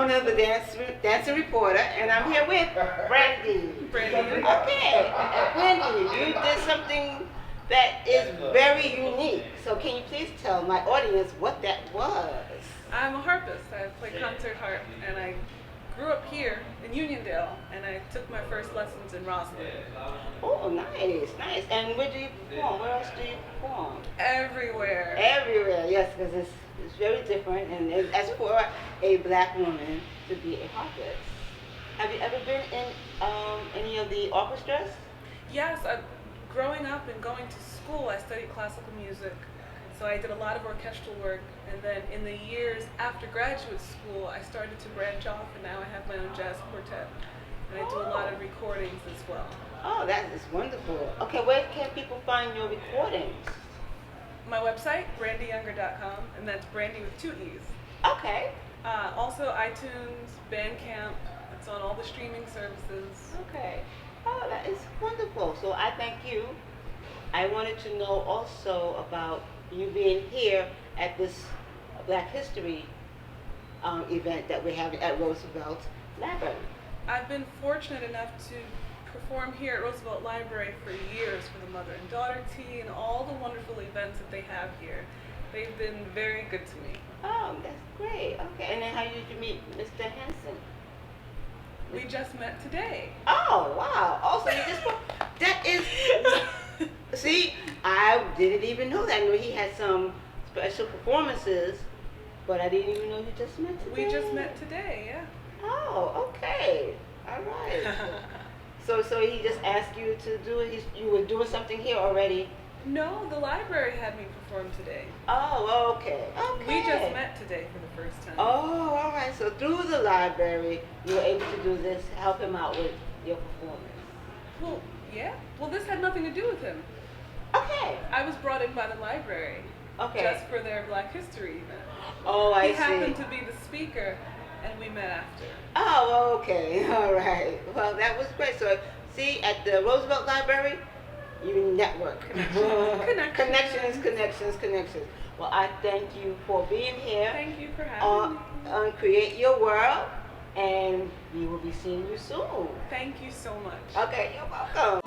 Lorna, the dancing reporter, and I'm here with Brandy. Brandy. Okay, and Brandy, you did something that is very unique. So can you please tell my audience what that was? I'm a harpist. I play concert harp, and I grew up here in Uniondale, and I took my first lessons in Roslyn. Oh, nice, nice. And where do you perform? Where else do you perform? Everywhere. Everywhere, yes, because it's very different. And as for a black woman to be a harpist, have you ever been in any of the orchestras? Yes, growing up and going to school, I studied classical music. So I did a lot of orchestral work, and then in the years after graduate school, I started to branch off, and now I have my own jazz quartet, and I do a lot of recordings as well. Oh, that is wonderful. Okay, where can people find your recordings? My website, brandyyounger.com, and that's Brandy with 2 E's. Okay. Also iTunes, Bandcamp, it's on all the streaming services. Okay. Oh, that is wonderful. So I thank you. I wanted to know also about you being here at this Black History event that we're having at Roosevelt Library. I've been fortunate enough to perform here at Roosevelt Library for years for the Mother and Daughter Tea and all the wonderful events that they have here. They've been very good to me. Oh, that's great. Okay, and then how did you meet Mr. Hanson? We just met today. Oh, wow. Also, you just, that is, see, I didn't even know that. I knew he had some special performances, but I didn't even know you just met today. We just met today, yeah. Oh, okay. All right. So he just asked you to do it. You were doing something here already? No, the library had me perform today. Oh, okay. We just met today for the first time. Oh, all right. So through the library, you were able to do this, help him out with your performance. Well, yeah. Well, this had nothing to do with him. Okay. I was brought in by the library. Okay. Just for their Black History event. Oh, I see. He happened to be the speaker, and we met after. Oh, okay. All right. Well, that was great. So, see, at the Roosevelt Library, you network. Connections. Well, I thank you for being here. Thank you for having me. On Create Your World, and we will be seeing you soon. Thank you so much. Okay, you're welcome.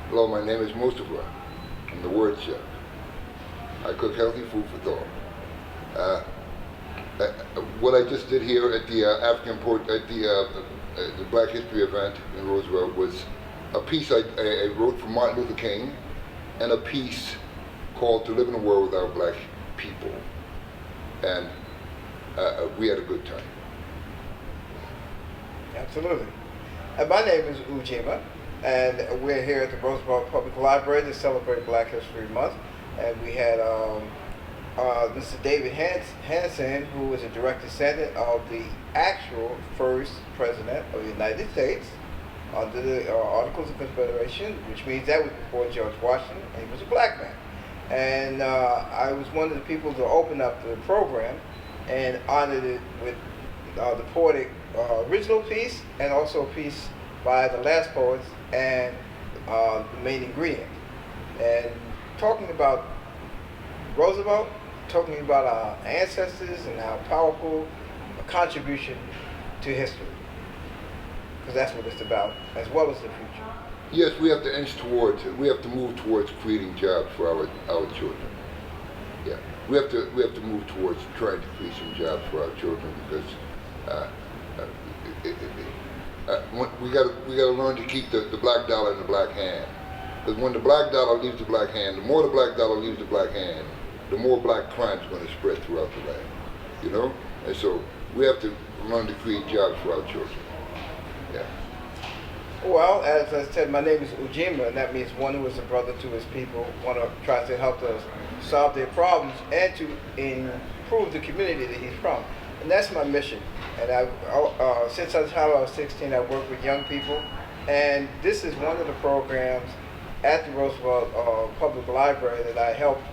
Hello, my name is Mustafa. I'm the word chef. I cook healthy food for thought. What I just did here at the the Black History event in Roosevelt was a piece I wrote for Martin Luther King, and a piece called "To Live in a World Without Black People," and we had a good time. Absolutely. And my name is Ujima, and we're here at the Roosevelt Public Library to celebrate Black History Month. And we had Mr. David Hanson, who was a direct descendant of the actual first president of the United States under the Articles of Confederation, which means that was before George Washington, and he was a black man. And I was one of the people to open up the program and honored it with the poetic original piece, and also a piece by the last poets and the main ingredient. And talking about Roosevelt, talking about our ancestors and our powerful contribution to history, because that's what it's about, as well as the future. Yes, we have to inch towards it. We have to move towards creating jobs for our children. Yeah, we have to move towards trying to create some jobs for our children because uh, we gotta learn to keep the black dollar in the black hand. Because when the black dollar leaves the black hand, the more the black dollar leaves the black hand, the more black crime is going to spread throughout the land. You know, and so we have to learn to create jobs for our children. Yeah. Well, as I said, my name is Ujima, and that means one who is a brother to his people, one who tries to help us solve their problems and to improve the community that he's from. And that's my mission. And since the time I was 16, I worked with young people, and this is one of the programs at the Roosevelt Public Library that I helped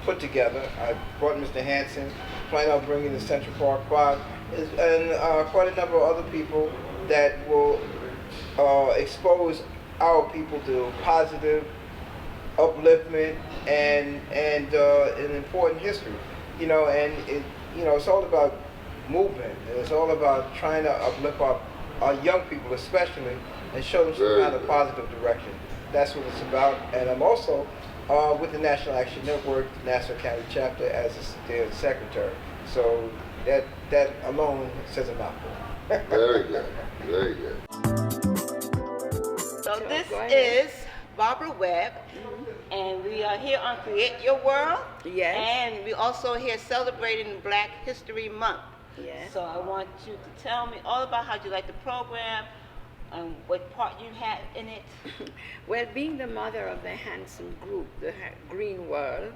put together. I brought Mr. Hanson, plan on bringing the Central Park Quad, and quite a number of other people that will expose our people to positive upliftment and an important history. You know, and it's all about movement. It's all about trying to uplift our young people, especially, and show them some kind of positive direction. That's what it's about. And I'm also with the National Action Network, Nassau County chapter, as their secretary. So that alone says a mouthful. Very good. Very good. So this is Barbara Webb, and we are here on Create Your World. Yes. And we also here celebrating Black History Month. Yes. So I want you to tell me all about how you like the program and what part you had in it. Well, being the mother of the Hanson group, the Green World,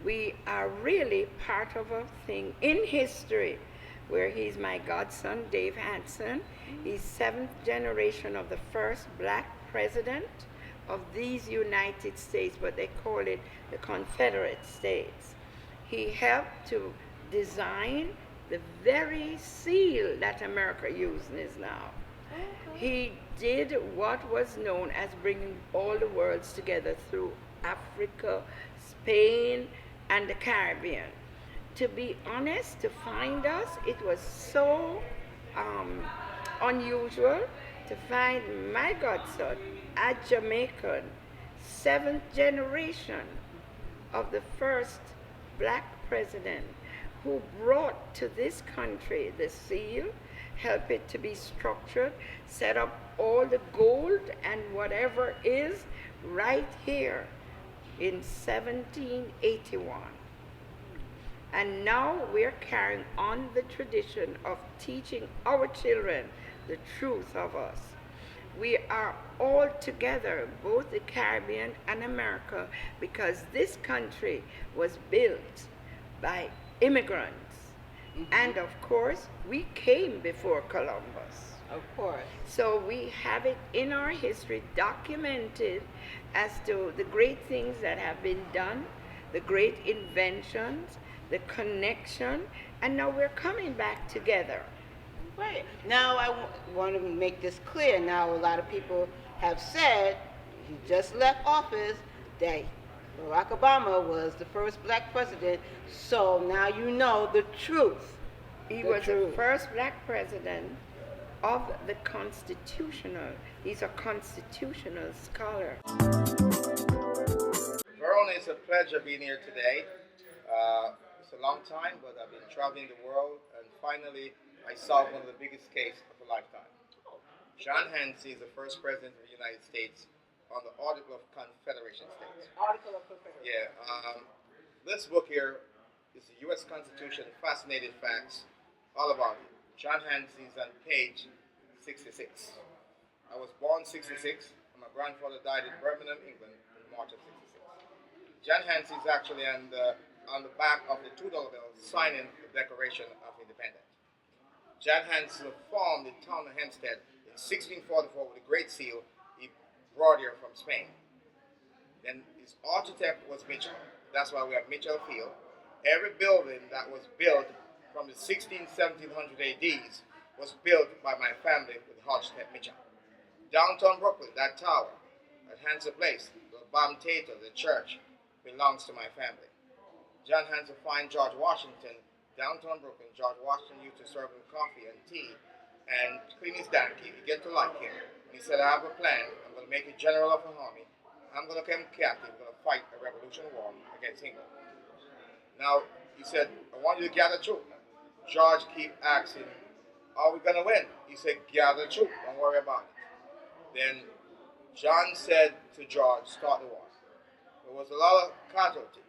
we are really part of a thing in history where he's my godson, Dave Hanson. He's 7th generation of the first black president of these United States, but they call it the Confederate States. He helped to design the very seal that America uses now. He did what was known as bringing all the worlds together through Africa, Spain, and the Caribbean. To be honest, to find us, it was so unusual to find my godson, a Jamaican, 7th generation of the first black president, who brought to this country the seal, help it to be structured, set up all the gold and whatever is right here in 1781. And now we're carrying on the tradition of teaching our children the truth of us. We are all together, both the Caribbean and America, because this country was built by immigrants. And of course, we came before Columbus. Of course. So we have it in our history documented as to the great things that have been done, the great inventions, the connection, and now we're coming back together. Right. Now I want to make this clear. Now a lot of people have said, he just left office, that Barack Obama was the first black president, so now you know the truth. He was the first black president of the constitutional. He's a constitutional scholar. Verona, it's a pleasure being here today. It's a long time, but I've been traveling the world, and finally I solved one of the biggest cases of a lifetime. John Hanson is the first president of the United States on the Article of Confederation States. Article of Confederation. Yeah. This book here is the U.S. Constitution, Fascinating Facts, all about it. John Hanson is on page 66. I was born 66, and my grandfather died in Birmingham, England, in March of 66. John Hanson is actually on the back of the $2 bill signing the Declaration of Independence. John Hanson formed the town of Hempstead in 1644 with a great seal he brought here from Spain. Then his architect was Mitchell. That's why we have Mitchell Field. Every building that was built from the 1700 ADs was built by my family with architect Mitchell. Downtown Brooklyn, that tower, at Hanson Place, the Bam Theater, the church, belongs to my family. John Hanson find George Washington downtown Brooklyn. George Washington used to serve him coffee and tea and clean his donkey. He get to like him. And he said, I have a plan. I'm going to make you general of an army. I'm going to come captive. I'm going to fight a revolutionary war against England. Now, he said, I want you to gather troops. George keep asking, are we going to win? He said, gather troops. Don't worry about it. Then John said to George, start the war. There was a lot of casualties.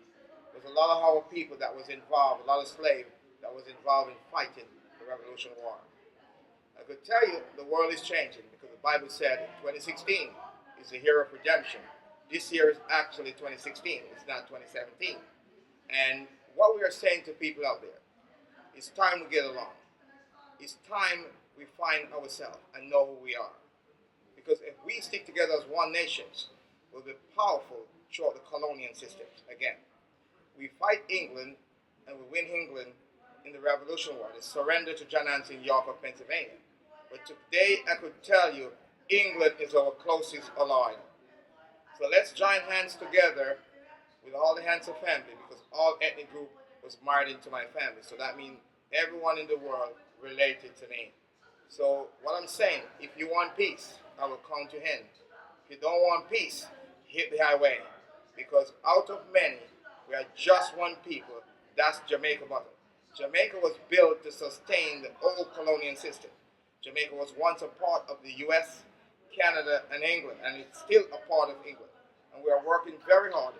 There was a lot of our people that was involved, a lot of slaves that was involved in fighting the Revolutionary War. I could tell you the world is changing because the Bible said 2016 is the year of redemption. This year is actually 2016, it's not 2017. And what we are saying to people out there, it's time we get along. It's time we find ourselves and know who we are. Because if we stick together as one nation, we'll be powerful throughout the colonial systems again. We fight England and we win England in the Revolutionary War, the surrender to John Hanson in York of Pennsylvania. But today I could tell you England is our closest ally. So let's join hands together with all the Hanson family because all ethnic group was married into my family. So that means everyone in the world related to me. So what I'm saying, if you want peace, I will come to him. If you don't want peace, hit the highway. Because out of many, we are just one people. That's Jamaica bottom. Jamaica was built to sustain the old colonial system. Jamaica was once a part of the US, Canada, and England, and it's still a part of England. And we are working very hard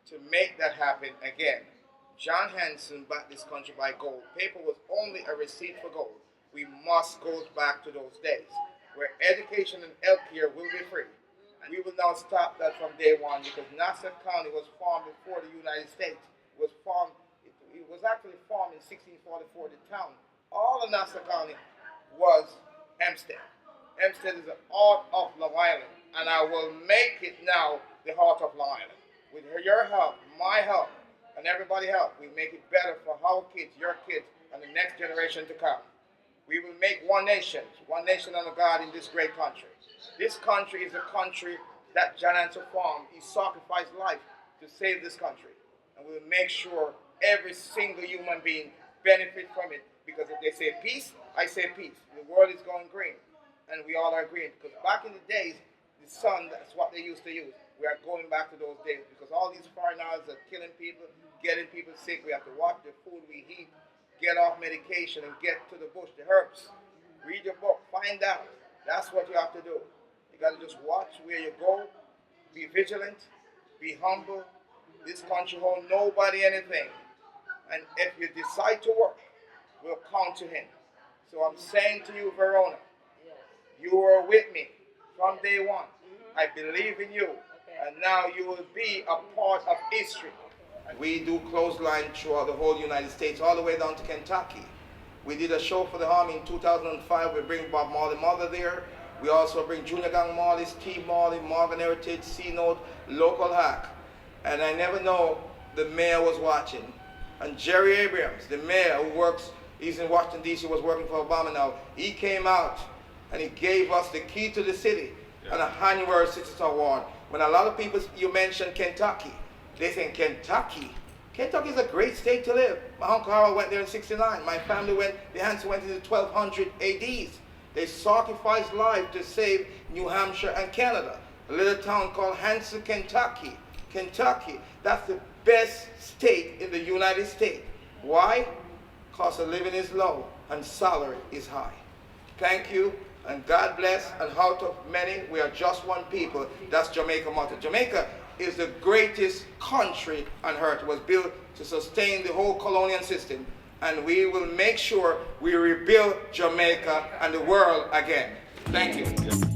to make that happen again. John Hanson backed this country by gold. Paper was only a receipt for gold. We must go back to those days where education and healthcare will be free. We will now stop that from day one because Nassau County was formed before the United States. It was actually formed in 1644, the town. All of Nassau County was Hempstead. Hempstead is the heart of Long Island, and I will make it now the heart of Long Island. With your help, my help, and everybody's help, we make it better for our kids, your kids, and the next generation to come. We will make one nation under God in this great country. This country is a country that John Hanson formed. He sacrificed life to save this country. And we will make sure every single human being benefit from it. Because if they say peace, I say peace. The world is going green. And we all are green. Because back in the days, the sun, that's what they used to use. We are going back to those days. Because all these foreigners are killing people, getting people sick. We have to watch the food we eat, get off medication, and get to the bush, the herbs. Read your book, find out. That's what you have to do. You got to just watch where you go, be vigilant, be humble. This country holds nobody anything. And if you decide to work, we'll come to him. So I'm saying to you, Verona, you were with me from day one. I believe in you. And now you will be a part of history. We do clothesline throughout the whole United States, all the way down to Kentucky. We did a show for the Army in 2005. We bring Bob Marley Mother there. We also bring Junior Gang Marley, Steve Marley, Morgan Heritage, C-Note, Local Hack. And I never know the mayor was watching. And Jerry Abrams, the mayor who works, he's in Washington, D.C., was working for Obama now. He came out and he gave us the key to the city and a January Citizen Award. When a lot of people, you mention Kentucky, they think Kentucky. Kentucky is a great state to live. My Uncle Harold went there in '69. My family went, the Hanson went in the 1200 ADs. They sacrificed life to save New Hampshire and Canada. A little town called Hanson, Kentucky. Kentucky, that's the best state in the United States. Why? Cost of living is low and salary is high. Thank you, and God bless, and out of many, we are just one people. That's Jamaica motto. Jamaica is the greatest country on earth. It was built to sustain the whole colonial system. And we will make sure we rebuild Jamaica and the world again. Thank you.